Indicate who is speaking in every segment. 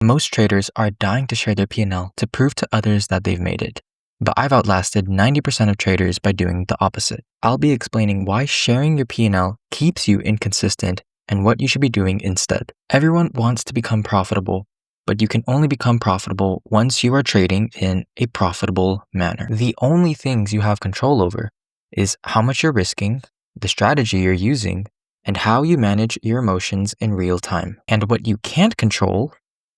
Speaker 1: most traders are dying to share their P&L to prove to others that they've made it. But I've outlasted 90% of traders by doing the opposite. I'll be explaining why sharing your P&L keeps you inconsistent and what you should be doing instead. Everyone wants to become profitable, but you can only become profitable once you are trading in a profitable manner. The only things you have control over is how much you're risking, the strategy you're using, and how you manage your emotions in real time. And what you can't control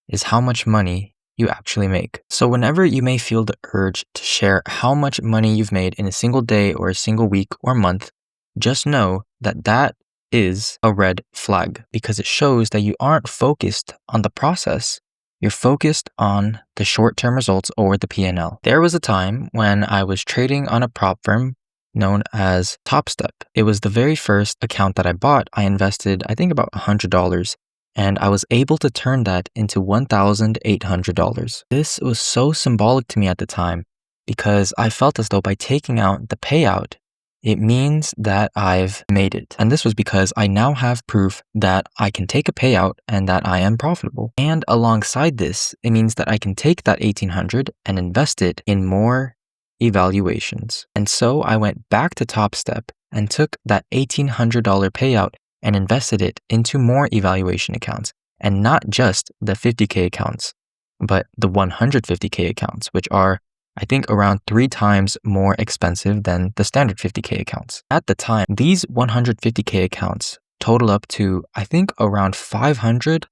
Speaker 1: is how much money you actually make. So whenever you may feel the urge to share how much money you've made in a single day or a single week or month, just know that that is a red flag because it shows that you aren't focused on the process. You're focused on the short-term results or the P&L. There was a time when I was trading on a prop firm known as TopStep. It was the very first account that I bought. I invested, I think, about $100, and I was able to turn that into $1,800. This was so symbolic to me at the time because I felt as though by taking out the payout, it means that I've made it. And this was because I now have proof that I can take a payout and that I am profitable. And alongside this, it means that I can take that $1,800 and invest it in more evaluations. And so I went back to TopStep and took that $1,800 payout and invested it into more evaluation accounts, and not just the 50K accounts, but the 150K accounts, which are, I think, around 3 times more expensive than the standard 50K accounts. At the time, these 150K accounts total up to, I think, around $500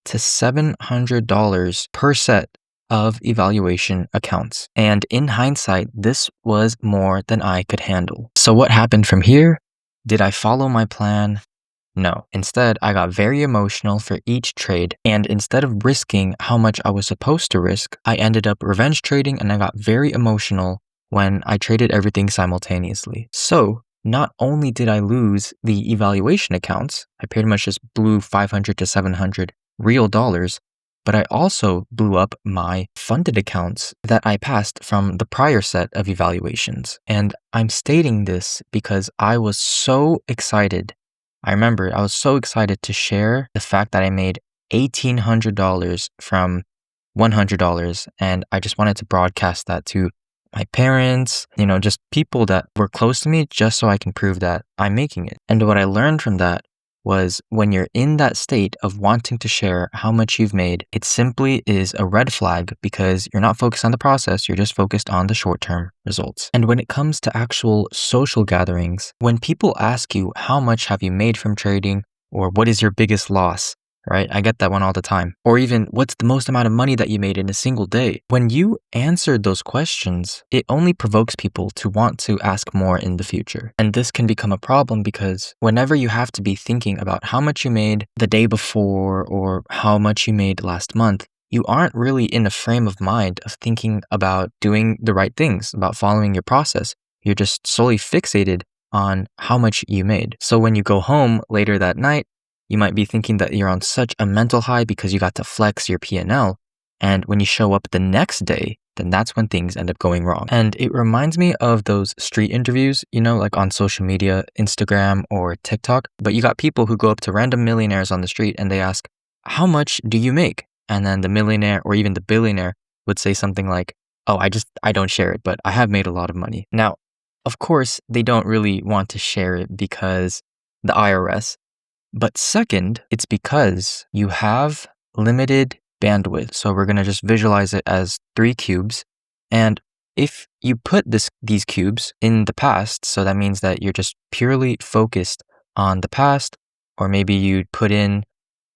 Speaker 1: to $700 per set of evaluation accounts. And in hindsight, this was more than I could handle. So what happened from here? Did I follow my plan? No. Instead, I got very emotional for each trade, and instead of risking how much I was supposed to risk, I ended up revenge trading, and I got very emotional when I traded everything simultaneously. So not only did I lose the evaluation accounts, I pretty much just blew $500 to $700 real dollars, but I also blew up my funded accounts that I passed from the prior set of evaluations. And I'm stating this because I was so excited. I remember I was so excited to share the fact that I made $1,800 from $100, and I just wanted to broadcast that to my parents, just people that were close to me, just so I can prove that I'm making it. And what I learned from that was when you're in that state of wanting to share how much you've made, it simply is a red flag because you're not focused on the process, you're just focused on the short-term results. And when it comes to actual social gatherings, when people ask you how much have you made from trading or what is your biggest loss, right? I get that one all the time. Or even, what's the most amount of money that you made in a single day? When you answered those questions, it only provokes people to want to ask more in the future. And this can become a problem because whenever you have to be thinking about how much you made the day before or how much you made last month, you aren't really in a frame of mind of thinking about doing the right things, about following your process. You're just solely fixated on how much you made. So when you go home later that night, you might be thinking that you're on such a mental high because you got to flex your P&L. And when you show up the next day, then that's when things end up going wrong. And it reminds me of those street interviews, like on social media, Instagram or TikTok. But you got people who go up to random millionaires on the street and they ask, how much do you make? And then the millionaire or even the billionaire would say something like, oh, I don't share it, but I have made a lot of money. Now, of course, they don't really want to share it because the IRS. But second, it's because you have limited bandwidth. So we're going to just visualize it as 3 cubes. And if you put these cubes in the past, so that means that you're just purely focused on the past, or maybe you put in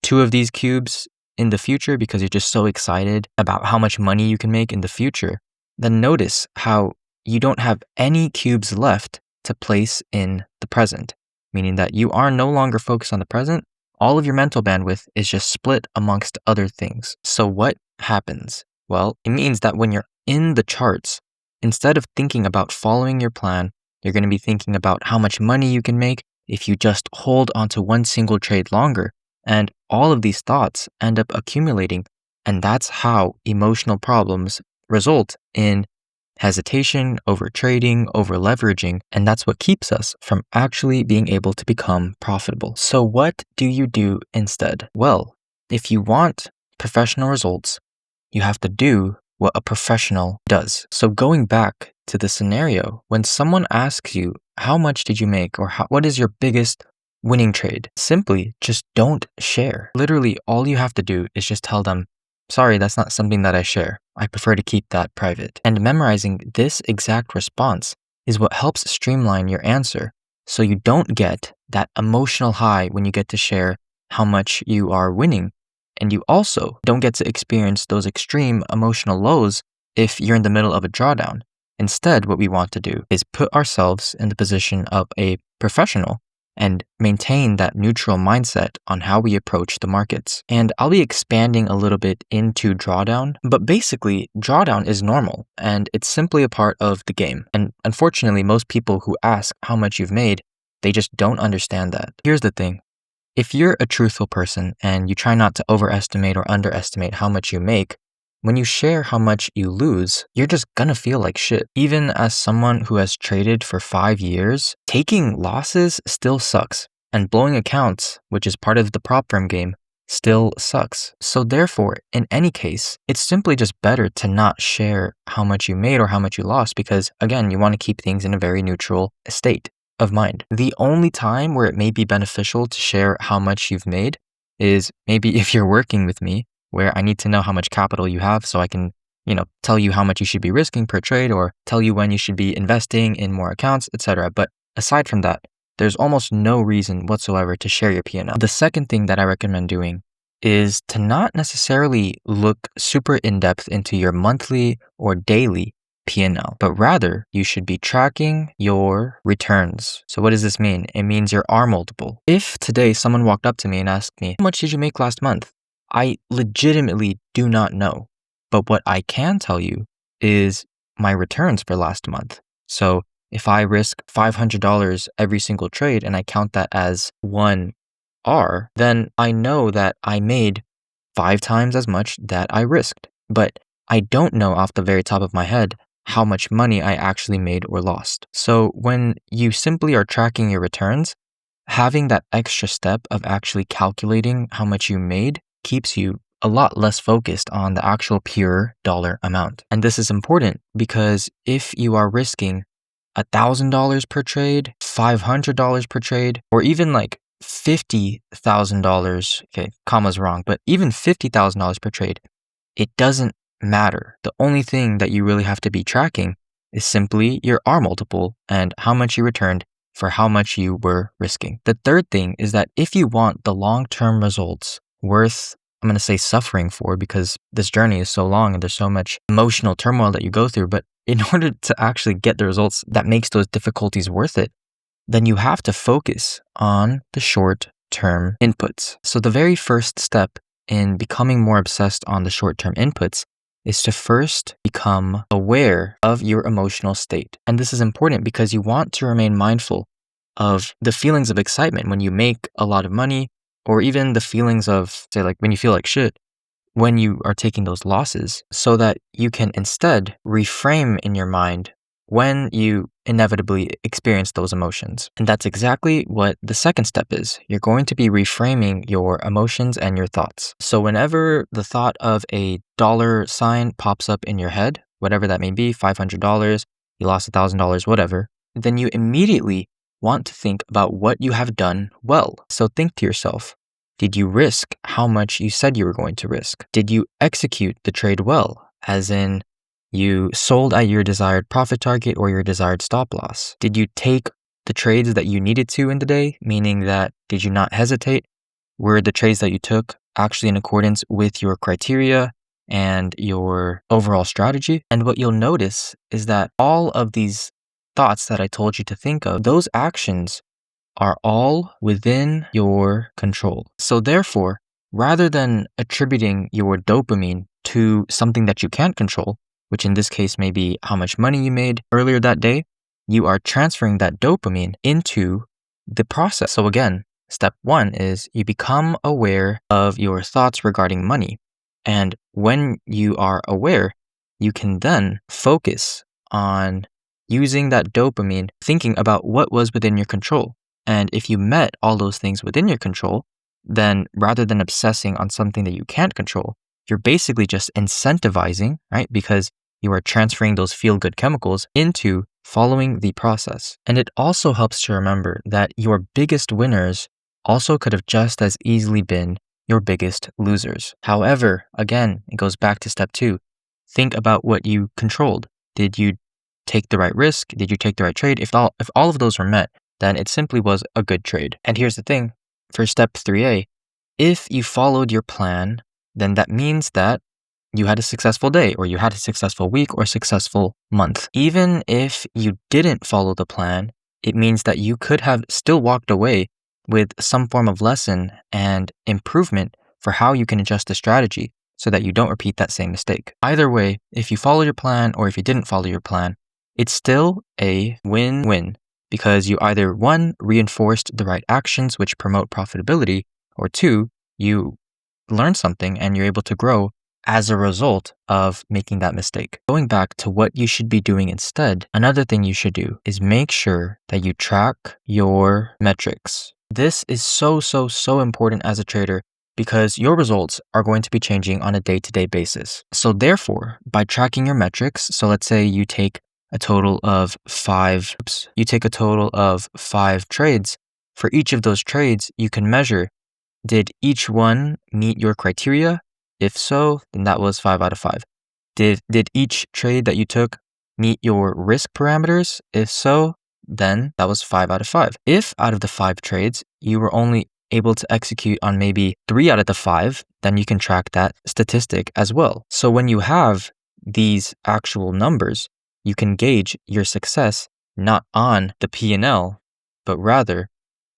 Speaker 1: 2 of these cubes in the future because you're just so excited about how much money you can make in the future, then notice how you don't have any cubes left to place in the present. Meaning that you are no longer focused on the present. All of your mental bandwidth is just split amongst other things. So what happens? Well, it means that when you're in the charts, instead of thinking about following your plan, you're going to be thinking about how much money you can make if you just hold onto one single trade longer. And all of these thoughts end up accumulating. And that's how emotional problems result in hesitation, over trading, over leveraging, and that's what keeps us from actually being able to become profitable. So what do you do instead? Well, if you want professional results, you have to do what a professional does. So going back to the scenario, when someone asks you, how much did you make, or what is your biggest winning trade? Simply just don't share. Literally, all you have to do is just tell them, sorry, that's not something that I share. I prefer to keep that private. And memorizing this exact response is what helps streamline your answer, so you don't get that emotional high when you get to share how much you are winning. And you also don't get to experience those extreme emotional lows if you're in the middle of a drawdown. Instead, what we want to do is put ourselves in the position of a professional and maintain that neutral mindset on how we approach the markets. And I'll be expanding a little bit into drawdown, but basically, drawdown is normal and it's simply a part of the game. And unfortunately, most people who ask how much you've made, they just don't understand that. Here's the thing. If you're a truthful person and you try not to overestimate or underestimate how much you make, when you share how much you lose, you're just gonna feel like shit. Even as someone who has traded for 5 years, taking losses still sucks. And blowing accounts, which is part of the prop firm game, still sucks. So therefore, in any case, it's simply just better to not share how much you made or how much you lost because, again, you want to keep things in a very neutral state of mind. The only time where it may be beneficial to share how much you've made is maybe if you're working with me, where I need to know how much capital you have so I can, tell you how much you should be risking per trade or tell you when you should be investing in more accounts, etc. But aside from that, there's almost no reason whatsoever to share your P&L. The second thing that I recommend doing is to not necessarily look super in-depth into your monthly or daily P&L, but rather you should be tracking your returns. So what does this mean? It means your R multiple. If today someone walked up to me and asked me, how much did you make last month? I legitimately do not know. But what I can tell you is my returns for last month. So if I risk $500 every single trade and I count that as 1 R, then I know that I made 5 times as much that I risked. But I don't know off the very top of my head how much money I actually made or lost. So when you simply are tracking your returns, having that extra step of actually calculating how much you made keeps you a lot less focused on the actual pure dollar amount. And this is important because if you are risking $1,000 per trade, $500 per trade, or even like $50,000, okay, comma's wrong, but even $50,000 per trade, it doesn't matter. The only thing that you really have to be tracking is simply your R multiple and how much you returned for how much you were risking. The third thing is that if you want the long-term results worth, I'm going to say suffering for because this journey is so long and there's so much emotional turmoil that you go through, but in order to actually get the results that makes those difficulties worth it, then you have to focus on the short-term inputs. So the very first step in becoming more obsessed on the short-term inputs is to first become aware of your emotional state. And this is important because you want to remain mindful of the feelings of excitement when you make a lot of money, or even the feelings of, say, like when you feel like shit, when you are taking those losses, so that you can instead reframe in your mind when you inevitably experience those emotions. And that's exactly what the second step is. You're going to be reframing your emotions and your thoughts. So whenever the thought of a dollar sign pops up in your head, whatever that may be, $500, you lost $1,000, whatever, then you immediately want to think about what you have done well. So think to yourself, did you risk how much you said you were going to risk? Did you execute the trade well? As in, you sold at your desired profit target or your desired stop loss? Did you take the trades that you needed to in the day? Meaning that, did you not hesitate? Were the trades that you took actually in accordance with your criteria and your overall strategy? And what you'll notice is that all of these thoughts that I told you to think of, those actions are all within your control. So therefore, rather than attributing your dopamine to something that you can't control, which in this case may be how much money you made earlier that day, you are transferring that dopamine into the process. So again, step 1 is you become aware of your thoughts regarding money. And when you are aware, you can then focus on using that dopamine, thinking about what was within your control. And if you met all those things within your control, then rather than obsessing on something that you can't control, you're basically just incentivizing, right? Because you are transferring those feel-good chemicals into following the process. And it also helps to remember that your biggest winners also could have just as easily been your biggest losers. However, again, it goes back to step 2. Think about what you controlled. Did you take the right risk? Did you take the right trade? If all of those were met, then it simply was a good trade. And here's the thing, for step 3A, if you followed your plan, then that means that you had a successful day, or you had a successful week, or successful month. Even if you didn't follow the plan, it means that you could have still walked away with some form of lesson and improvement for how you can adjust the strategy so that you don't repeat that same mistake. Either way, if you follow your plan or if you didn't follow your plan, it's still a win-win, because you either 1, reinforced the right actions which promote profitability, or 2, you learn something and you're able to grow as a result of making that mistake. Going back to what you should be doing instead, another thing you should do is make sure that you track your metrics. This is so important as a trader, because your results are going to be changing on a day-to-day basis. So therefore, by tracking your metrics, so let's say you take a total of 5 trades. For each of those trades, you can measure, did each one meet your criteria? If so, then that was 5 out of 5. Did each trade that you took meet your risk parameters? If so, then that was 5 out of 5. If out of the 5 trades, you were only able to execute on maybe 3 out of the 5, then you can track that statistic as well. So when you have these actual numbers, you can gauge your success not on the P&L, but rather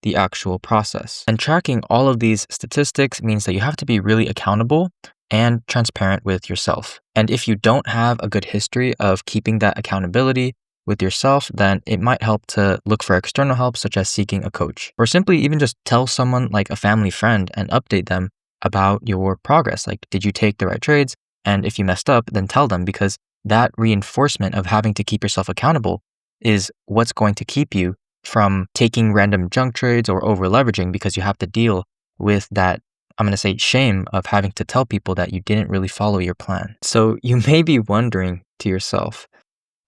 Speaker 1: the actual process. And tracking all of these statistics means that you have to be really accountable and transparent with yourself. And if you don't have a good history of keeping that accountability with yourself, then it might help to look for external help, such as seeking a coach, or simply even just tell someone like a family friend and update them about your progress. Like, did you take the right trades? And if you messed up, then tell them, because that reinforcement of having to keep yourself accountable is what's going to keep you from taking random junk trades or over leveraging, because you have to deal with that, I'm going to say, shame of having to tell people that you didn't really follow your plan. So you may be wondering to yourself,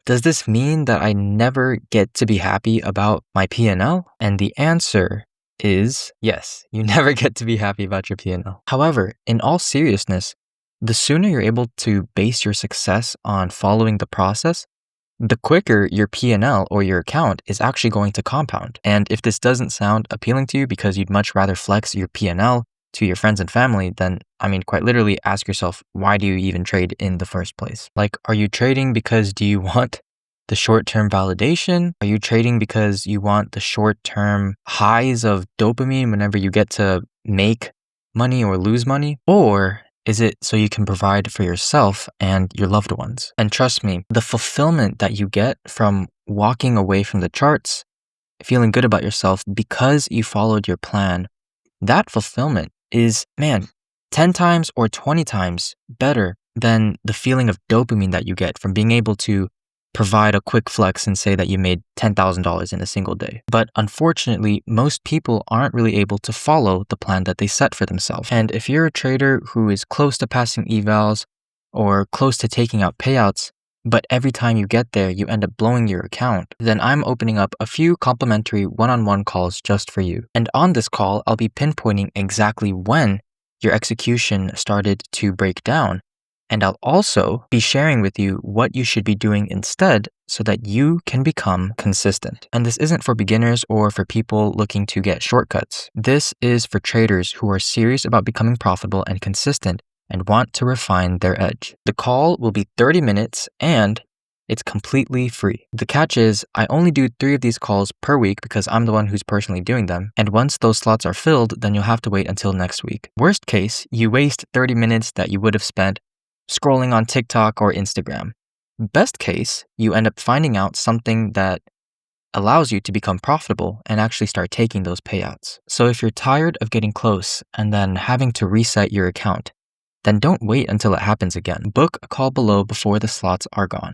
Speaker 1: does this mean that I never get to be happy about my P&L? And the answer is yes, you never get to be happy about your P&L. However, in all seriousness, the sooner you're able to base your success on following the process, the quicker your P&L or your account is actually going to compound. And if this doesn't sound appealing to you because you'd much rather flex your P&L to your friends and family, then, quite literally ask yourself, why do you even trade in the first place? Like, are you trading because do you want the short-term validation? Are you trading because you want the short-term highs of dopamine whenever you get to make money or lose money? Or is it so you can provide for yourself and your loved ones? And trust me, the fulfillment that you get from walking away from the charts, feeling good about yourself because you followed your plan, that fulfillment is, 10 times or 20 times better than the feeling of dopamine that you get from being able to provide a quick flex and say that you made $10,000 in a single day. But unfortunately, most people aren't really able to follow the plan that they set for themselves. And if you're a trader who is close to passing evals or close to taking out payouts, but every time you get there, you end up blowing your account, then I'm opening up a few complimentary one-on-one calls just for you. And on this call, I'll be pinpointing exactly when your execution started to break down. And I'll also be sharing with you what you should be doing instead so that you can become consistent. And this isn't for beginners or for people looking to get shortcuts. This is for traders who are serious about becoming profitable and consistent and want to refine their edge. The call will be 30 minutes and it's completely free. The catch is I only do 3 of these calls per week because I'm the one who's personally doing them. And once those slots are filled, then you'll have to wait until next week. Worst case, you waste 30 minutes that you would have spent scrolling on TikTok or Instagram. Best case, you end up finding out something that allows you to become profitable and actually start taking those payouts. So if you're tired of getting close and then having to reset your account, then don't wait until it happens again. Book a call below before the slots are gone.